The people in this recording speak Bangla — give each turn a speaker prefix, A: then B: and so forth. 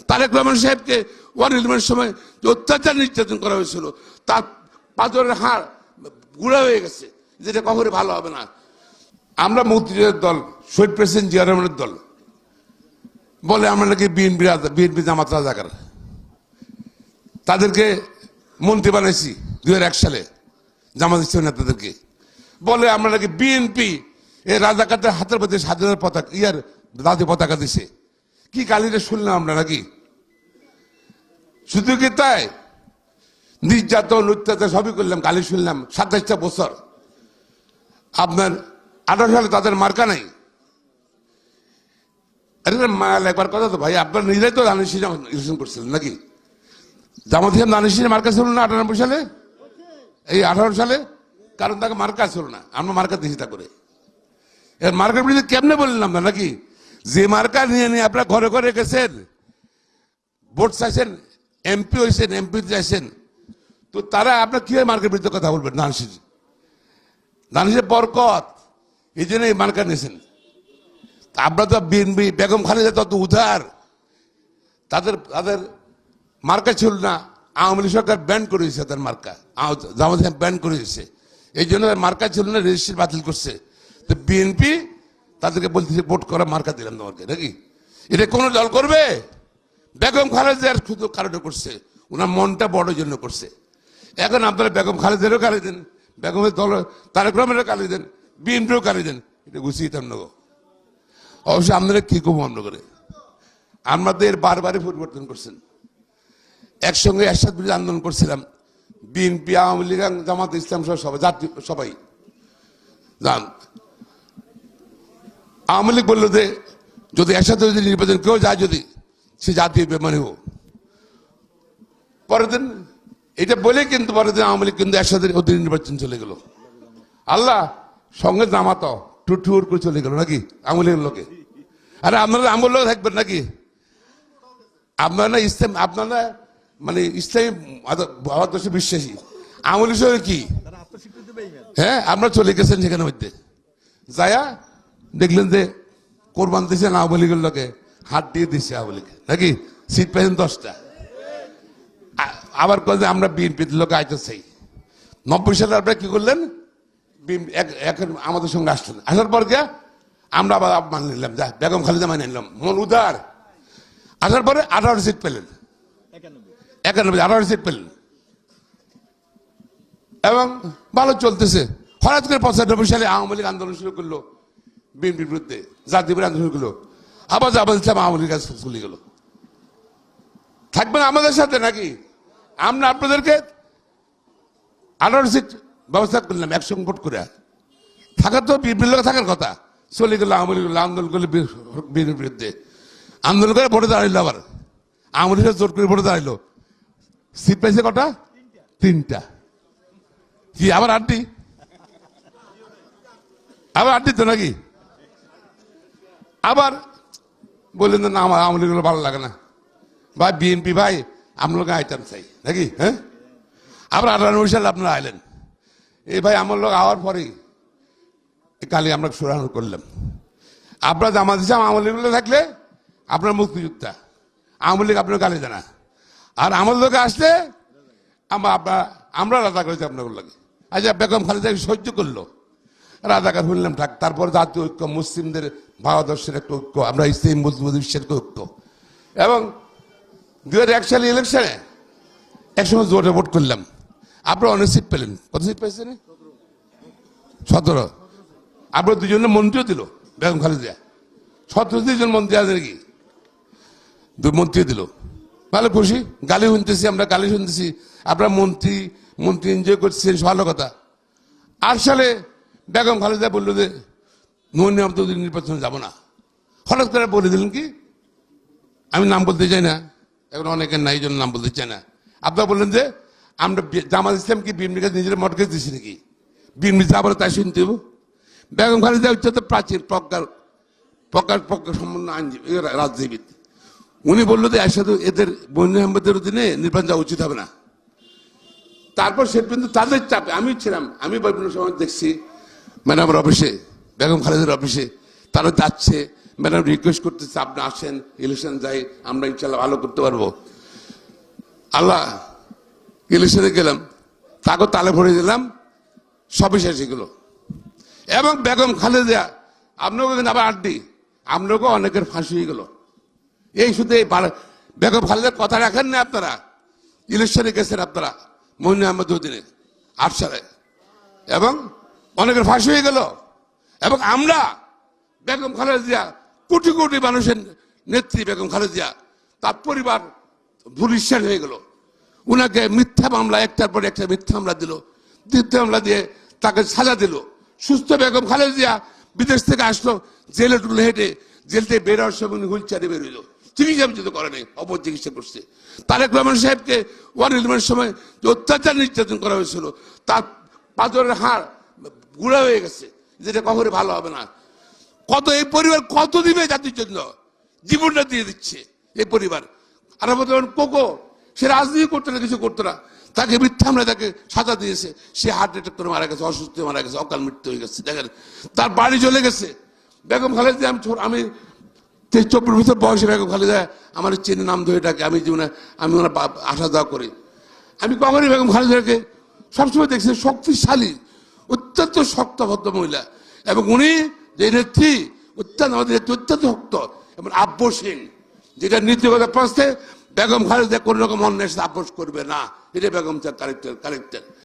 A: তারেক রহমান সাহেবকে ওয়ান ইলেভেনের সময় যে অত্যাচার নির্যাতন করা হয়েছিল, তার পাথরের হাড় গুঁড়া হয়ে গেছে, যেটা কখনই ভালো হবে না। আমরা মুক্তিযোদ্ধার দল, শহীদ প্রেসিডেন্ট জিয়া রহমানের দল, বলে আমরা নাকি বিএনপি জামাত রাজাকার। তাদেরকে মন্ত্রী বানাইছি 2001 সালে, জামাত ইসলামী নেতাদেরকে। বলে আমরা নাকি বিএনপি এই রাজাকারদের হাতের মধ্যে স্বাধীনতার পতাকা, জাতীয় পতাকা দিছে। কি গালিটা শুনলাম আমরা নাকি? শুধু কি তাই? নির্যাতন অত্যাচার সবই করলাম, গালি শুনলাম। 27টা বছর আপনার 18 সালে তাদের মার্কা নাই। মায়াল একবার কথা তো ভাই, আপনার নিজেরাই তো দানিশ ইলেকশন করছিলেন নাকি? জামাত ইসলাম দানিশের মার্কা ছিল না 98 সালে, এই 18 সালে? কারণ তাকে মার্কা ছিল না, আমরা মার্কা দিয়েছি তা করে। এর মার্কার বিরুদ্ধে কেমনে বললাম না নাকি? যে মার্কা নিয়ে নিয়ে আপনারা ঘরে ঘরে গেছেন, ভোট চাইছেন, এমপি হয়েছেন, এমপি চাইছেন, তো তারা আপনার কিভাবে মার্কার বিরুদ্ধে কথা বলবেন? দানিশের বরকত, এই জন্য এই মার্কা নিয়েছেন। আমরা তো বিএনপি, বেগম খালেদা তত উদার, তাদের মার্কা ছিল না। আওয়ামী লীগ সরকার ব্যান করে দিয়েছে তাদের মার্কা, জামাত ব্যান করে দিয়েছে, এই জন্য মার্কা ছিল না, রেজিস্ট্রি বাতিল করছে। তো বিএনপি তাদেরকে বলতেছে ভোট করা, মার্কা দিলাম তোমাকে নাকি? এটা কোন দল করবে? বেগম খালেদার শুধু কারণে করছে, ওনার মনটা বড় জন্য করছে। এখন আপনারা বেগম খালেদারও গালি দেন, বেগমের দল তারেক রহমানের গালি দেন, বিএনপিও গালি দেন, এটা গুছিয়ে দিতাম না। অবশ্যই আপনারা কি করবো আমরা করে? আমাদের বারবারই পরিবর্তন করছেন। একসঙ্গে একসাথে বিরুদ্ধে আন্দোলন করছিলাম, বিএনপি, আওয়ামী লীগ, জামাত ইসলাম সহ সবাই, জাতীয় সবাই। আওয়ামী লীগ বললো যে যদি একসাথে যদি নির্বাচন কেউ যায়, যদি সে জাতীয় বেমানি হোক। পরের দিন এটা বলে কিন্তু পরের দিন আওয়ামী লীগ কিন্তু একসাথে ওদের নির্বাচন চলে গেল। আল্লাহ সঙ্গে জামাত টুর করে চলে গেল নাকি আওয়ামী লীগের লোকে? আরে আপনারা আমার লোক থাকবেন নাকি? আপনারা ইসলাম, আপনারা মানে ইসলামী ভারতবর্ষে বিশ্বাসী, আওয়ামী লীগ কি? হ্যাঁ, আপনারা চলে গেছেন সেখানে মধ্যে যায়া দেখলেন যে কোরবান দিয়েছেন আওয়ামী লীগের লোকে, হাত দিয়ে দিচ্ছে আওয়ামী লীগ নাকি? সিট পেয়েছেন 10টা। আবার কয়ে আমরা বিএনপির লোকে আইতে চাই। 90 সালে আপনারা কি করলেন? এখন আমাদের সঙ্গে আসলেন, আসার পর গিয়া আমরা আবার মান নিলাম, যা বেগম খালেদা মানে নিলাম, মন উদার। আসার পরে 18 সিট পেলেন, 91 সিট পেলেন, এবং ভালো চলতেছে। হঠাৎ করে 95 সালে আওয়ামী লীগ আন্দোলন শুরু করলো বিএনপির বিরুদ্ধে, জাতীয় আন্দোলন শুরু করলো, আবার জামাত ইসলাম আওয়ামী লীগ চলে গেল। থাকবেন আমাদের সাথে নাকি? আমরা আপনাদেরকে 18 সিট ব্যবস্থা করলাম, একসঙ্গে ভোট করে। থাকার তো বিএনপির লোক থাকার কথা, চলে গেল আওয়ামী লীগ, আন্দোলন করলো বিএনপির বিরুদ্ধে, আন্দোলন করে ভোটে দাঁড়াইলো, আবার আওয়ামী লীগের জোর করে ভোটে দাঁড়াইলো। সিট পাইছে কটা? 3টা। কি আবার 8টি? আবার 8টি তো নাকি? আবার বললেন না আমার আওয়ামী লীগ ভালো লাগে না ভাই, বিএনপি ভাই আপনার আইটেম চাই নাকি? হ্যাঁ, আবার 98 সালে আপনারা আইলেন। এই ভাই আমার লোক আওয়ার পরেই কালি আমরা সুরানো করলাম। আপনারা জামাত ইসলাম আওয়ামী লীগ থাকলে আপনার মুক্তিযোদ্ধা, আওয়ামী লীগ আপনার গালি জানা, আর আমাদের লোকে আসলে আমরা রাজা করেছি আপনার লাগে। আচ্ছা, বেগম খালেদা সহ্য করলো, রাজাকার শুনলাম থাক। তারপর জাতীয় ঐক্য, মুসলিমদের ভারতবর্ষের একটা ঐক্য, আমরা ইসলাম বিশ্বের ঐক্য। এবং 2001 সালে ইলেকশনে একসঙ্গে জোরে ভোট করলাম, আপনারা অনেক সিট পেলেন। কত সিট পেয়েছেন? 17। আপনার 2জনের মন্ত্রীও দিল বেগম খালেদা, 17 জন মন্ত্রী আছে নাকি? 2 মন্ত্রী দিল, ভালো খুশি। গালি শুনতেছি, আমরা গালি শুনতেছি, আপনারা মন্ত্রী এনজয় করছেন, ভালো কথা। 8 সালে বেগম খালেদা বললো যে নিয়ম তো নির্বাচনে যাব না। হঠাৎ করে বলে দিলেন কি, আমি নাম বলতে চাই না, এখন অনেকের নাই, জন্য নাম বলতে চাই না। আপনারা বললেন যে আমরা জামাত ইসলাম কি বিএনপির কাছে নিজেরা মর্গেজ দিচ্ছি নাকি? বিএনপি যা বলে তাই শুনতে হবে। বেগম খালেদা হচ্ছে তো প্রাচীর প্রজ্ঞা সম্পন্ন আইনজীবী, রাজনীতিবিদ। উনি বললো যে একসাথে এদের বন্য সম্পদের অধীনে নির্বাচন যাওয়া উচিত হবে না। তারপর সে কিন্তু তাদের চাপে আমি ছিলাম, আমি বিভিন্ন সময় দেখছি ম্যাডামের অফিসে, বেগম খালেদার অফিসে তারা যাচ্ছে, ম্যাডাম রিকোয়েস্ট করতেছে আপনি আসেন, ইলেকশন যাই, আমরা ইনশাল্লাহ ভালো করতে পারবো। আল্লাহ, ইলেকশনে গেলাম, তাকে তালে ভরে দিলাম, সবই শেষ এগুলো। এবং বেগম খালেদা, আপনাকে কিন্তু আবার আড্ডি, আপনাকে অনেকের ফাঁসি হয়ে গেল। এই শুধু এই বেগম খালেদার কথা রাখেন না আপনারা। ইলেকশনে গেছেন আপনারা মইন আহমেদ উদ্দিনে 8 সালে, এবং অনেকের ফাঁসি হয়ে গেল। এবং আমরা বেগম খালেদা জিয়া, কোটি কোটি মানুষের নেত্রী বেগম খালেদা জিয়া, তার পরিবার ভুলিশ্বাস হয়ে গেল। উনাকে মিথ্যা মামলা, একটার পর একটা মিথ্যা মামলা দিল, মিথ্যা মামলা দিয়ে তাকে সাজা দিল। সুস্থ বেগম খালেদা জিয়া বিদেশ থেকে আসলো, জেলে টুলে হেঁটে, জেল থেকে বেরোয়ার সময় উনি হুইলচেয়ারে বেরোইল, চিকিৎসা তো করে নাই, অপচিকিৎসা করছে। তারেক রহমান সাহেবকে ওয়ান ইলেভেনের সময় যে অত্যাচার নির্যাতন করা হয়েছিল, তার পাথরের হাড় গুঁড়া হয়ে গেছে, যেটা কখনই ভালো হবে না। কত এই পরিবার কত দিবে জাতির জন্য, জীবনটা দিয়ে দিচ্ছে এই পরিবার। আর বর্তমান কোকো, সে রাজনীতি করতো না, কিছু করতো না, তাকে মিথ্যা আমরা তাকে সাজা দিয়েছে, সে হার্ট অ্যাটাক করে মারা গেছে, অসুস্থ হয়ে মারা গেছে, অকাল মৃত্যু হয়ে গেছে। দেখেন, তার বাড়ি চলে গেছে। বেগম খালেদা, আমি 24 বছর বয়সে বেগম খালেদা আমার চেনে, নাম ধরে ডাকে, আমি জীবনে আমি ওনার আসা যাওয়া করি। আমি কখনই বেগম খালেদাকে সবসময় দেখছি শক্তিশালী, অত্যন্ত শক্তভদ্র মহিলা। এবং উনি যে নেত্রী, অত্যন্ত আমাদের নেত্রী, অত্যন্ত শক্ত এবং আব্যসীন, যেটা নীতিগত প্রশ্নে বেগম খালেদা কোন রকম অন্যায় সাথে আপোষ করবে না, এটা বেগম চার ক্যারেক্টার।